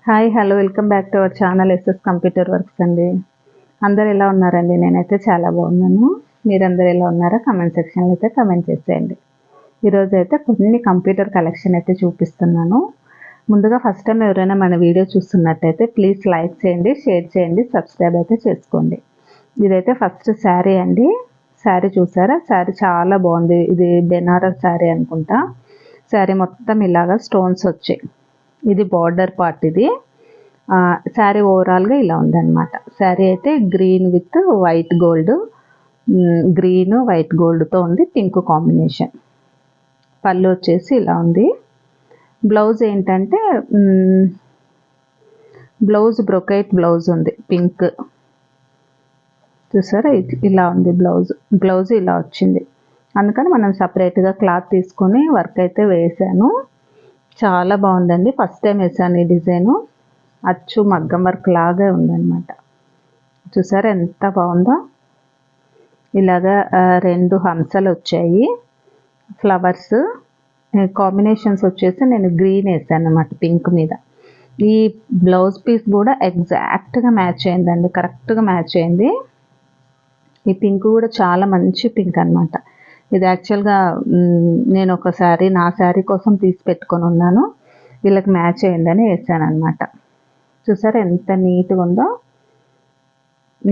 Hi hello welcome back to our channel SS computer works అండి. అందరు ఎలా ఉన్నారండి? నేనైతే చాలా బాగున్నాను. మీరందరూ ఎలా ఉన్నారో కమెంట్ సెక్షన్లో అయితే కమెంట్ చేసేయండి. ఈరోజు అయితే కొన్ని కంప్యూటర్ కలెక్షన్ అయితే చూపిస్తున్నాను. ముందుగా ఫస్ట్ టైం ఎవరైనా మన వీడియో చూస్తున్నట్టయితే ప్లీజ్ లైక్ చేయండి, షేర్ చేయండి, సబ్స్క్రైబ్ అయితే చేసుకోండి. ఇదైతే ఫస్ట్ శారీ అండి. శారీ చూసారా? శారీ చాలా బాగుంది. ఇది బెనారస్ శారీ అనుకుంటా. శారీ మొత్తం ఇలాగా స్టోన్స్ వచ్చాయి. ఇది బార్డర్ పార్ట్. ఇది శారీ ఓవరాల్గా ఇలా ఉందన్నమాట. శారీ అయితే green with white gold, green white గోల్డ్తో ఉంది, పింక్ కాంబినేషన్. పళ్ళు వచ్చేసి ఇలా ఉంది. బ్లౌజ్ ఏంటంటే బ్లౌజ్ బ్రొకైట్ బ్లౌజ్ ఉంది, పింక్. చూసారా? ఇలా ఉంది బ్లౌజ్ ఇలా వచ్చింది. అందుకని మనం సపరేట్గా క్లాత్ తీసుకొని వర్క్ అయితే వేసాను. చాలా బాగుందండి. ఫస్ట్ టైం వేసాను ఈ డిజైను. అచ్చు మగ్గం వర్క్ లాగా ఉందన్నమాట. చూసారా ఎంత బాగుందో? ఇలాగా 2 హంసలు వచ్చాయి, ఫ్లవర్స్ కాంబినేషన్స్ వచ్చేసి నేను గ్రీన్ వేసాను అన్నమాట పింక్ మీద. ఈ బ్లౌజ్ పీస్ కూడా ఎగ్జాక్ట్గా మ్యాచ్ అయిందండి, కరెక్ట్గా మ్యాచ్ అయింది. ఈ పింక్ కూడా చాలా మంచి పింక్ అనమాట. ఇది యాక్చువల్గా నేను ఒక శారీ, నా శారీ కోసం తీసి పెట్టుకొని ఉన్నాను. వీళ్ళకి మ్యాచ్ అయిందని వేసాను అనమాట. చూసారా ఎంత నీట్గా ఉందో?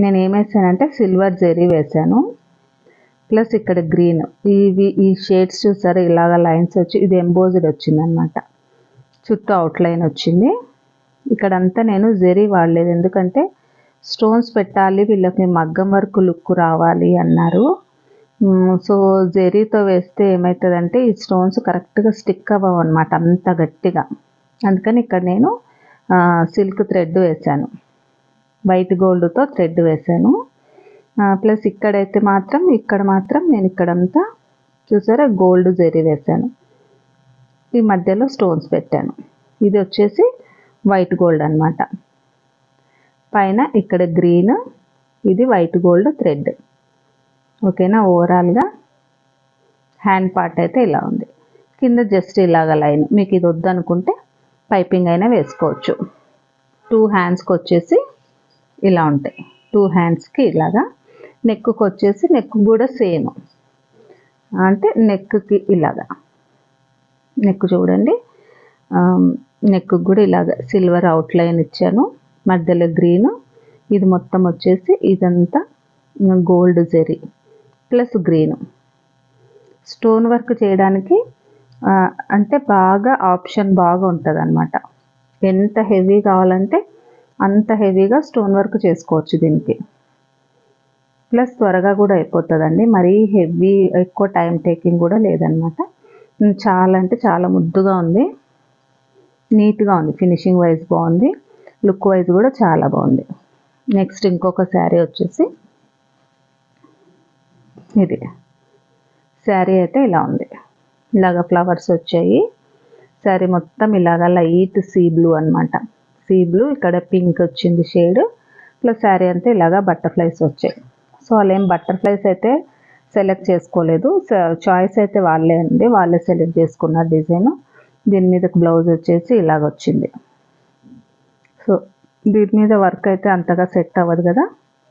నేను ఏం వేసానంటే సిల్వర్ జెరీ వేసాను, ప్లస్ ఇక్కడ గ్రీన్. ఈ షేడ్స్ చూసారా? ఇలాగ లైన్స్ వచ్చి ఇది ఎంబోజ్డ్ వచ్చిందనమాట. చుట్టూ అవుట్లైన్ వచ్చింది. ఇక్కడంతా నేను జెరీ వాడలేదు, ఎందుకంటే స్టోన్స్ పెట్టాలి, వీళ్ళకి మగ్గం వర్క్ లుక్ రావాలి అన్నారు. సో జెరీతో వేస్తే ఏమవుతుందంటే ఈ స్టోన్స్ కరెక్ట్గా స్టిక్ అవ్వవు అనమాట అంత గట్టిగా. అందుకని ఇక్కడ నేను సిల్క్ థ్రెడ్ వేసాను, వైట్ గోల్డ్తో థ్రెడ్ వేసాను. ప్లస్ ఇక్కడ మాత్రం నేను ఇక్కడంతా చూసారా గోల్డ్ జెరీ వేసాను. ఈ మధ్యలో స్టోన్స్ పెట్టాను. ఇది వచ్చేసి వైట్ గోల్డ్ అనమాట. పైన ఇక్కడ గ్రీన్, ఇది వైట్ గోల్డ్ థ్రెడ్. ఓకేనా? ఓవరాల్గా హ్యాండ్ పార్ట్ అయితే ఇలా ఉంది. కింద జస్ట్ ఇలాగ లైన్. మీకు ఇది వద్దనుకుంటే పైపింగ్ అయినా వేసుకోవచ్చు. 2 హ్యాండ్స్కి వచ్చేసి ఇలా ఉంటాయి. 2 హ్యాండ్స్కి ఇలాగా. నెక్కు వచ్చేసి నెక్ కూడా సేమ్, అంటే నెక్కి ఇలాగా. నెక్ చూడండి, నెక్ కూడా ఇలాగ సిల్వర్ అవుట్లైన్ ఇచ్చాను, మధ్యలో గ్రీన్. ఇది మొత్తం వచ్చేసి ఇదంతా గోల్డ్ జెరీ ప్లస్ గ్రీన్. స్టోన్ వర్క్ చేయడానికి అంటే బాగా ఆప్షన్ బాగా ఉంటుంది అన్నమాట. ఎంత హెవీ కావాలంటే అంత హెవీగా స్టోన్ వర్క్ చేసుకోవచ్చు దీనికి. ప్లస్ త్వరగా కూడా అయిపోతుందండి, మరీ హెవీ ఎక్కువ టైం టేకింగ్ కూడా లేదనమాట. చాలా అంటే చాలా ముద్దుగా ఉంది, నీట్గా ఉంది. ఫినిషింగ్ వైజ్ బాగుంది, లుక్ వైజ్ కూడా చాలా బాగుంది. నెక్స్ట్ ఇంకొక శారీ వచ్చేసి ఇది. శారీ అయితే ఇలా ఉంది, ఇలాగ ఫ్లవర్స్ వచ్చాయి. శారీ మొత్తం ఇలాగ లైట్ సీ బ్లూ అనమాట. సీ బ్లూ, ఇక్కడ పింక్ వచ్చింది షేడ్, ప్లస్ శారీ అంతా ఇలాగ బటర్ఫ్లైస్ వచ్చాయి. సో వాళ్ళేం బటర్ఫ్లైస్ అయితే సెలెక్ట్ చేసుకోలేదు, చాయిస్ అయితే వాళ్ళే సెలెక్ట్ చేసుకున్నారు డిజైన్. దీని మీద బ్లౌజ్ వచ్చేసి ఇలాగ వచ్చింది. సో దీని మీద వర్క్ అయితే అంతగా సెట్ అవ్వదు కదా,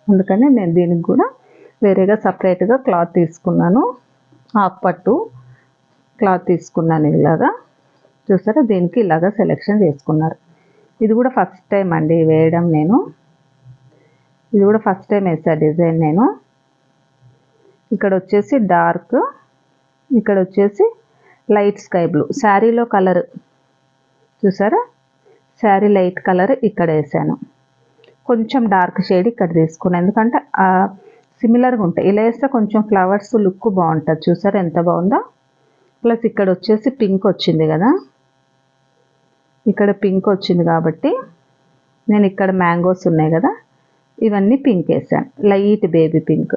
అందుకని నేను దీనికి కూడా వేరేగా సపరేట్గా క్లాత్ తీసుకున్నాను. హాఫ్ పట్టు క్లాత్ తీసుకున్నాను ఇలాగా. చూసారా? దీనికి ఇలాగా సెలెక్షన్ చేసుకున్నారు. ఇది కూడా ఫస్ట్ టైం అండి వేయడం నేను. ఇది కూడా ఫస్ట్ టైం వేసా డిజైన్ నేను. ఇక్కడ వచ్చేసి డార్క్, ఇక్కడ వచ్చేసి లైట్ స్కై బ్లూ. శారీలో కలర్ చూసారా? శారీ లైట్ కలర్ ఇక్కడ వేసాను. కొంచెం డార్క్ షేడ్ ఇక్కడ తీసుకున్నాను, ఎందుకంటే సిమిలర్గా ఉంటాయి. ఇలా వేస్తే కొంచెం ఫ్లవర్స్ లుక్ బాగుంటుంది. చూసారా ఎంత బాగుందో? ప్లస్ ఇక్కడ వచ్చేసి పింక్ వచ్చింది కదా, ఇక్కడ పింక్ వచ్చింది కాబట్టి నేను ఇక్కడ మ్యాంగోస్ ఉన్నాయి కదా, ఇవన్నీ పింక్ వేసాను, లైట్ బేబీ పింక్.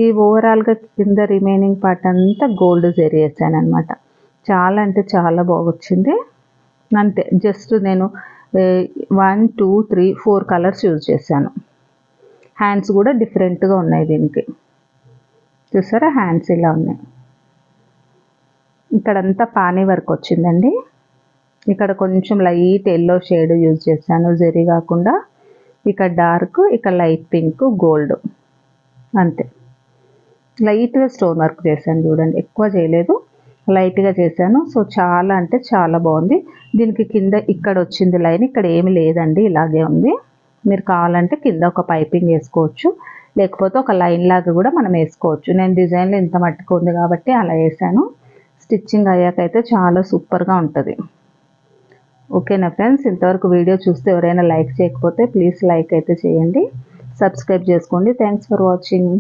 ఈ ఓవరాల్గా కింద రిమైనింగ్ పార్ట్ అంతా గోల్డ్ జెరీ వేసాను అనమాట. చాలా అంటే చాలా బాగొచ్చింది. అంతే, జస్ట్ నేను 1 2 3 4 కలర్స్ యూజ్ చేశాను. హ్యాండ్స్ కూడా డిఫరెంట్గా ఉన్నాయి దీనికి. చూసారా? హ్యాండ్స్ ఇలా ఉన్నాయి. ఇక్కడంతా పానీ వర్క్ వచ్చిందండి. ఇక్కడ కొంచెం లైట్ ఎల్లో షేడ్ యూజ్ చేశాను, జరీ కాకుండా. ఇక్కడ డార్క్, ఇక్కడ లైట్ పింక్, గోల్డ్, అంతే. లైట్గా స్టోన్ వర్క్ చేశాను చూడండి, ఎక్కువ చేయలేదు, లైట్గా చేశాను. సో చాలా అంటే చాలా బాగుంది. దీనికి కింద ఇక్కడ వచ్చింది లైన్, ఇక్కడ ఏమి లేదండి, ఇలాగే ఉంది. మీరు కావాలంటే కింద ఒక పైపింగ్ వేసుకోవచ్చు, లేకపోతే ఒక లైన్ లాగా కూడా మనం వేసుకోవచ్చు. నేను డిజైన్లో ఇంత మట్టుకు ఉంది కాబట్టి అలా వేసాను. స్టిచ్చింగ్ అయ్యాకైతే చాలా సూపర్గా ఉంటుంది. ఓకేనా ఫ్రెండ్స్, ఇంతవరకు వీడియో చూస్తే ఎవరైనా లైక్ చేయకపోతే ప్లీజ్ లైక్ అయితే చేయండి, సబ్స్క్రైబ్ చేసుకోండి. Thanks for watching.